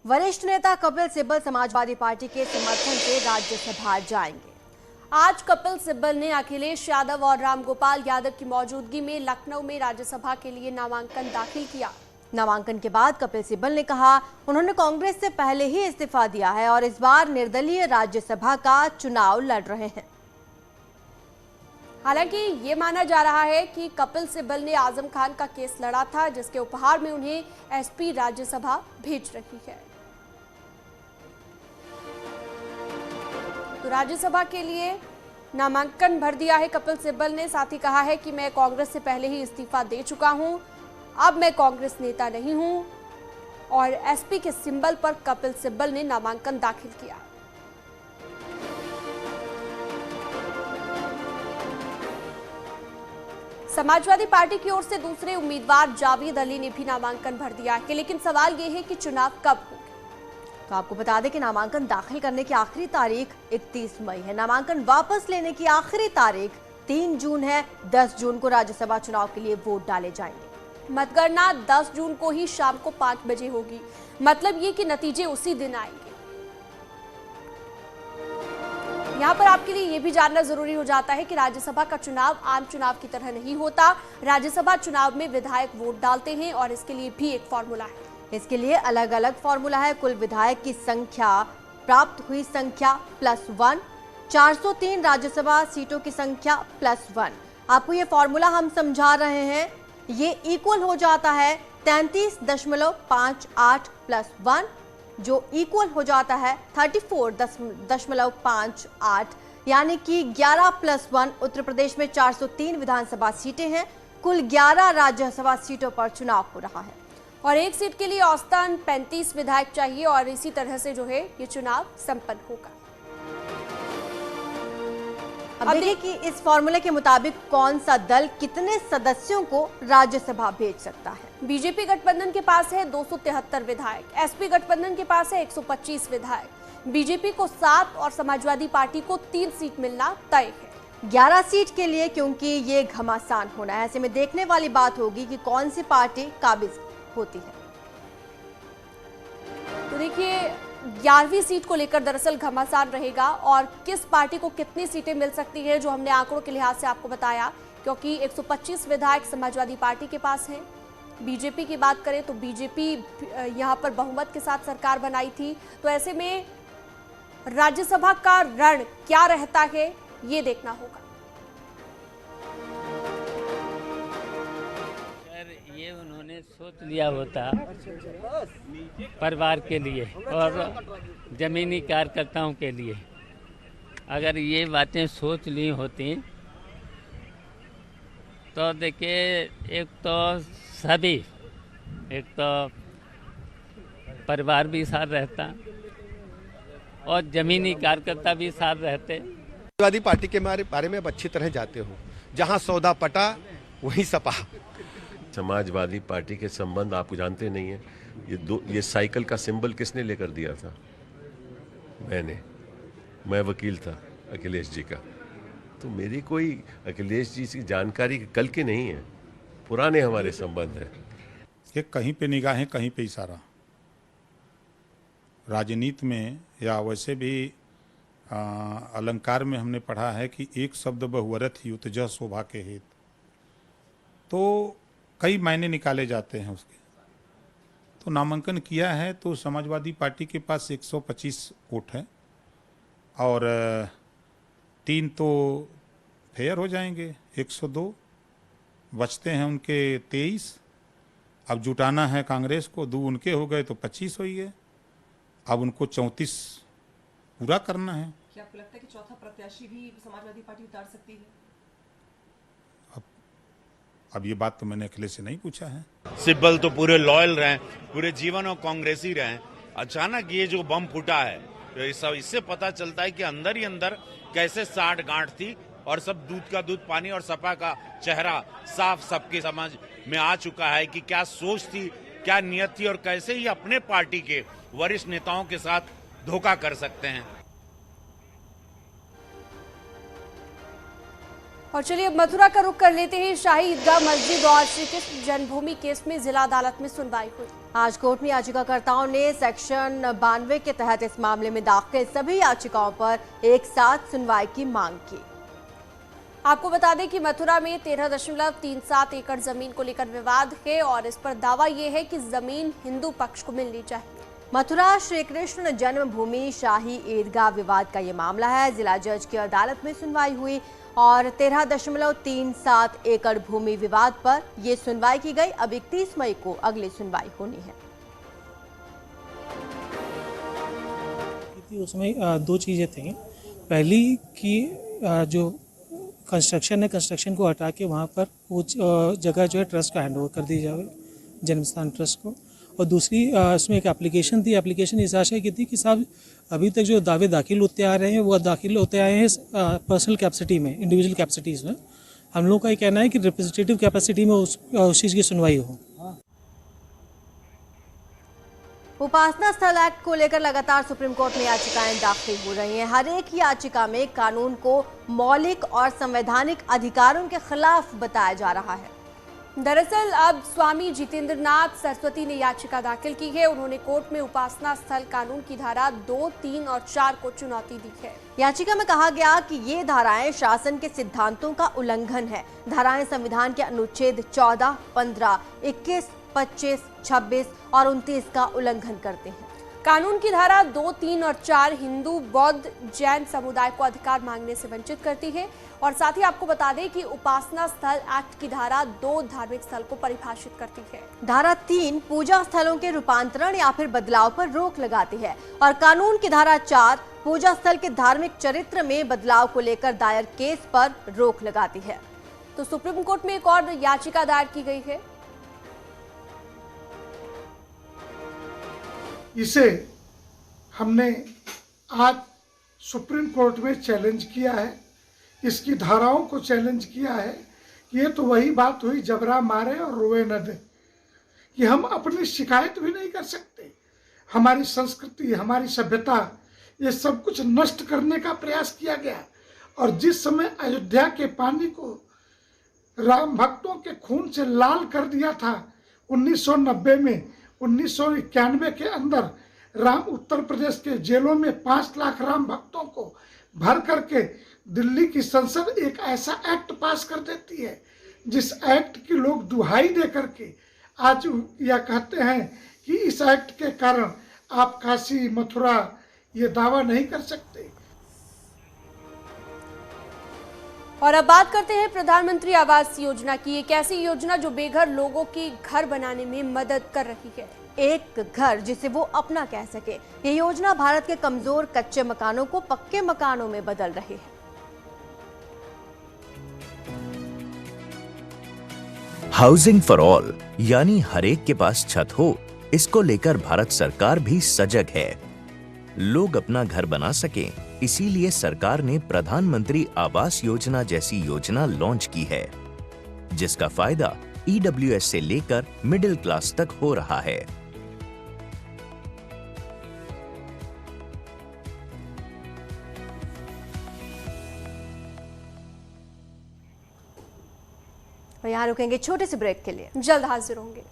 वरिष्ठ नेता कपिल सिब्बल समाजवादी पार्टी के समर्थन से राज्यसभा जाएंगे। आज कपिल सिब्बल ने अखिलेश यादव और रामगोपाल यादव की मौजूदगी में लखनऊ में राज्यसभा के लिए नामांकन दाखिल किया। नामांकन के बाद कपिल सिब्बल ने कहा उन्होंने कांग्रेस से पहले ही इस्तीफा दिया है और इस बार निर्दलीय राज्यसभा का चुनाव लड़ रहे हैं। हालांकि ये माना जा रहा है कि कपिल सिब्बल ने आजम खान का केस लड़ा था, जिसके उपहार में उन्हें एसपी राज्यसभा भेज रही है। तो राज्यसभा के लिए नामांकन भर दिया है कपिल सिब्बल ने। साथ ही कहा है कि मैं कांग्रेस से पहले ही इस्तीफा दे चुका हूं, अब मैं कांग्रेस नेता नहीं हूं। और एसपी के सिंबल पर कपिल सिब्बल ने नामांकन दाखिल किया। समाजवादी पार्टी की ओर से दूसरे उम्मीदवार जावेद अली ने भी नामांकन भर दिया है, लेकिन सवाल यह है कि चुनाव कब होगा। तो आपको बता दें कि नामांकन दाखिल करने की आखिरी तारीख 31 मई है। नामांकन वापस लेने की आखिरी तारीख 3 जून है। 10 जून को राज्यसभा चुनाव के लिए वोट डाले जाएंगे। मतगणना 10 जून को ही शाम को 5 बजे होगी। मतलब ये कि नतीजे उसी दिन आएंगे। यहाँ पर आपके लिए यह भी जानना जरूरी हो जाता है कि राज्यसभा का चुनाव आम चुनाव की तरह नहीं होता। राज्यसभा चुनाव में विधायक वोट डालते हैं और इसके लिए भी एक फॉर्मूला है। इसके लिए अलग अलग फॉर्मूला है। कुल विधायक की संख्या, प्राप्त हुई संख्या +1, 403 राज्यसभा सीटों की संख्या +1। आपको ये फॉर्मूला हम समझा रहे हैं। ये इक्वल हो जाता है 33.58 + 1, जो इक्वल हो जाता है 34.58, यानी कि 11 + 1। उत्तर प्रदेश में 403 विधानसभा सीटें हैं। कुल 11 राज्यसभा सीटों पर चुनाव हो रहा है और एक सीट के लिए औसतन 35 विधायक चाहिए और इसी तरह से जो है ये चुनाव संपन्न होगा। अब देखिए कि इस फॉर्मूले के मुताबिक कौन सा दल कितने सदस्यों को राज्यसभा भेज सकता है। बीजेपी गठबंधन के पास है 273 विधायक, एसपी गठबंधन के पास है 125 विधायक। बीजेपी को 7 और समाजवादी पार्टी को 3 सीट मिलना तय है। 11 सीट के लिए क्योंकि ये घमासान होना है, ऐसे में देखने वाली बात होगी कि कौन सी पार्टी काबिज होती है। तो देखिए 11वीं सीट को लेकर दरअसल घमासान रहेगा और किस पार्टी को कितनी सीटें मिल सकती है, जो हमने आंकड़ों के लिहाज से आपको बताया। क्योंकि 125 विधायक समाजवादी पार्टी के पास हैं। बीजेपी की बात करें तो बीजेपी यहां पर बहुमत के साथ सरकार बनाई थी। तो ऐसे में राज्यसभा का रण क्या रहता है, ये देखना होगा। ये उन्होंने सोच लिया होता परिवार के लिए और जमीनी कार्यकर्ताओं के लिए, अगर ये बातें सोच ली होती तो देखिए एक तो परिवार भी साथ रहता और जमीनी कार्यकर्ता भी साथ रहते। समाजवादी पार्टी के बारे में अब अच्छी तरह जाते हो, जहां सौदा पटा वहीं सपा। समाजवादी पार्टी के संबंध आप जानते नहीं है। ये साइकिल का सिंबल किसने लेकर दिया था? मैं वकील था अखिलेश जी का। तो मेरी कोई अखिलेश जी की जानकारी कल की नहीं है, पुराने हमारे संबंध है। ये कहीं पे निगाहें कहीं पे इशारा। राजनीति में या वैसे भी अलंकार में हमने पढ़ा है कि एक शब्द बहुवरत युत जह शोभा के हेत। तो कई मायने निकाले जाते हैं उसके। तो नामांकन किया है तो समाजवादी पार्टी के पास 125 वोट है और 3 तो फेयर हो जाएंगे, 102 बचते हैं उनके 23। अब जुटाना है कांग्रेस को, 2 उनके हो गए तो 25 हो गए। अब उनको 34 पूरा करना है। क्या आपको लगता है कि चौथा प्रत्याशी भी समाजवादी पार्टी उतार सकती है? अब ये बात तो मैंने अखिलेश से नहीं पूछा है। सिब्बल तो पूरे लॉयल रहे, पूरे जीवन और कांग्रेसी रहे। अचानक ये जो बम फूटा है, तो इससे पता चलता है कि अंदर ही अंदर कैसे साठ गांठ थी और सब दूध का दूध पानी और सपा का चेहरा साफ सबके समझ में आ चुका है कि क्या सोच थी, क्या नियत थी और कैसे ही अपने पार्टी के वरिष्ठ नेताओं के साथ धोखा कर सकते हैं। और चलिए अब मथुरा का रुख कर लेते हैं। शाही ईदगाह मस्जिद और श्री कृष्ण जन्मभूमि केस में जिला अदालत में सुनवाई हुई। आज कोर्ट में याचिकाकर्ताओं ने सेक्शन 92 के तहत इस मामले में दाखिल सभी याचिकाओं पर एक साथ सुनवाई की मांग की। आपको बता दें कि मथुरा में 13.37 एकड़ जमीन को लेकर विवाद है और इस पर दावा यह है कि जमीन हिंदू पक्ष को मिलनी चाहिए। मथुरा श्री कृष्ण जन्मभूमि शाही ईदगाह विवाद का ये मामला है। जिला जज की अदालत में सुनवाई हुई और 13.37 एकड़ भूमि विवाद पर यह सुनवाई की गई। अब 31 मई को अगली सुनवाई होनी है। उसमें दो चीजें थी। पहली कि जो कंस्ट्रक्शन है, कंस्ट्रक्शन को हटा के वहाँ पर वो जगह जो है ट्रस्ट का हैंडओवर कर दी जाए, जन्मस्थान ट्रस्ट को। और दूसरी इसमें एक एप्लीकेशन थी। एप्लीकेशन इस आशय की थी कि साहब अभी तक जो दावे दाखिल होते आ रहे हैं वो दाखिल होते आए हैं पर्सनल कैपेसिटी में, इंडिविजुअल कैपेसिटीज़ में। हम लोगों का ये कहना है कि रिप्रेजेंटेटिव कैपेसिटी में उस चीज़ की सुनवाई हो। उपासना स्थल एक्ट को लेकर लगातार सुप्रीम कोर्ट में याचिकाएं दाखिल हो रही हैं। हर एक याचिका में कानून को मौलिक और संवैधानिक अधिकारों के खिलाफ बताया जा रहा है। दरअसल अब स्वामी जितेंद्रनाथ सरस्वती ने याचिका दाखिल की है। उन्होंने कोर्ट में उपासना स्थल कानून की धारा 2, 3 और 4 को चुनौती दी है। याचिका में कहा गया कि ये धाराएं शासन के सिद्धांतों का उल्लंघन है। धाराएं संविधान के अनुच्छेद 14, 15, 21, 25, 26 और 29 का उल्लंघन करते हैं। कानून की धारा 2, 3 और 4 हिंदू, बौद्ध, जैन समुदाय को अधिकार मांगने से वंचित करती है। और साथ ही आपको बता दें कि उपासना स्थल एक्ट की धारा 2 धार्मिक स्थल को परिभाषित करती है। धारा 3 पूजा स्थलों के रूपांतरण या फिर बदलाव पर रोक लगाती है और कानून की धारा 4 पूजा स्थल के धार्मिक चरित्र में बदलाव को लेकर दायर केस पर रोक लगाती है। तो सुप्रीम कोर्ट में एक और याचिका दायर की गई है। इसे हमने आज सुप्रीम कोर्ट में चैलेंज किया है, इसकी धाराओं को चैलेंज किया है। ये तो वही बात हुई जबरा मारे और रोए न दे, कि हम अपनी शिकायत भी नहीं कर सकते। हमारी संस्कृति, हमारी सभ्यता, ये सब कुछ नष्ट करने का प्रयास किया गया। और जिस समय अयोध्या के पानी को राम भक्तों के खून से लाल कर दिया था 1990 में, 1991 के अंदर राम उत्तर प्रदेश के जेलों में 5 लाख राम भक्तों को भर करके दिल्ली की संसद एक ऐसा एक्ट पास कर देती है जिस एक्ट की लोग दुहाई दे करके आज यह कहते हैं कि इस एक्ट के कारण आप काशी, मथुरा ये दावा नहीं कर सकते। और अब बात करते हैं प्रधानमंत्री आवास योजना की। एक ऐसी योजना जो बेघर लोगों की घर बनाने में मदद कर रही है। एक घर जिसे वो अपना कह सके। ये योजना भारत के कमजोर कच्चे मकानों को पक्के मकानों में बदल रही है। हाउसिंग फॉर ऑल यानी हर एक के पास छत हो, इसको लेकर भारत सरकार भी सजग है। लोग अपना घर बना सकें, इसीलिए सरकार ने प्रधानमंत्री आवास योजना जैसी योजना लॉन्च की है, जिसका फायदा ईडब्ल्यूएस से लेकर मिडिल क्लास तक हो रहा है। और यहाँ रुकेंगे छोटे से ब्रेक के लिए, जल्द हाजिर होंगे।